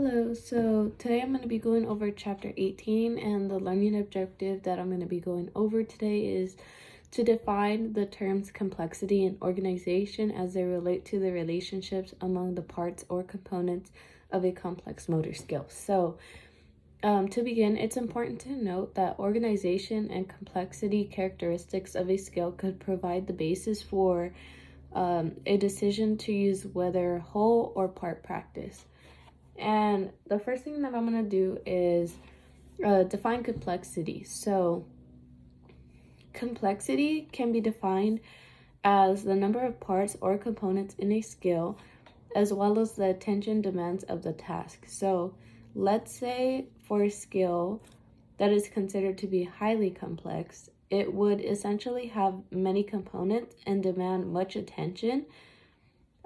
Hello, so today I'm going to be going over chapter 18, and the learning objective that I'm going to be going over today is to define the terms complexity and organization as they relate to the relationships among the parts or components of a complex motor skill. So to begin, it's important to note that organization and complexity characteristics of a skill could provide the basis for a decision to use whether whole or part practice. And the first thing that I'm going to do is define complexity. So complexity can be defined as the number of parts or components in a skill, as well as the attention demands of the task. So let's say for a skill that is considered to be highly complex, it would essentially have many components and demand much attention,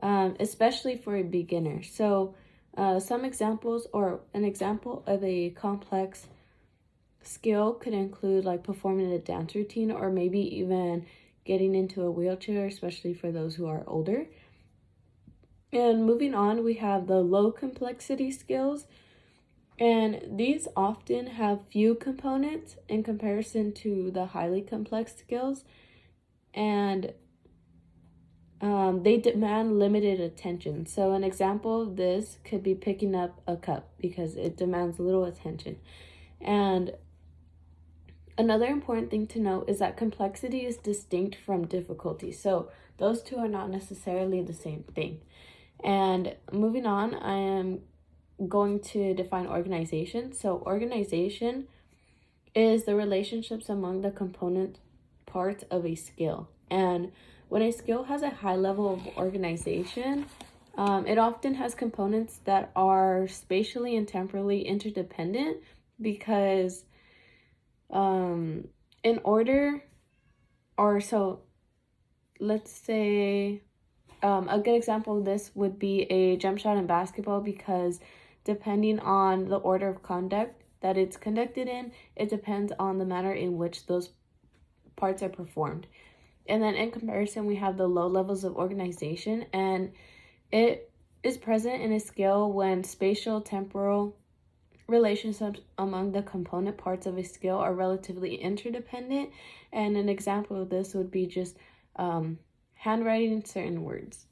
especially for a beginner. So some examples, or an example of a complex skill could include like performing a dance routine, or maybe even getting into a wheelchair, especially for those who are older. And moving on, we have the low complexity skills, and these often have few components in comparison to the highly complex skills, and they demand limited attention. So an example of this could be picking up a cup because it demands little attention. And another important thing to note is that complexity is distinct from difficulty. So those two are not necessarily the same thing. And moving on, I am going to define organization. So organization is the relationships among the component parts of a skill. And when a skill has a high level of organization, it often has components that are spatially and temporally interdependent, because in order, or so let's say a good example of this would be a jump shot in basketball, because depending on the order of conduct that it's conducted in, it depends on the manner in which those parts are performed. And then in comparison, we have the low levels of organization, and it is present in a skill when spatial temporal relationships among the component parts of a skill are relatively interdependent. And an example of this would be just handwriting certain words.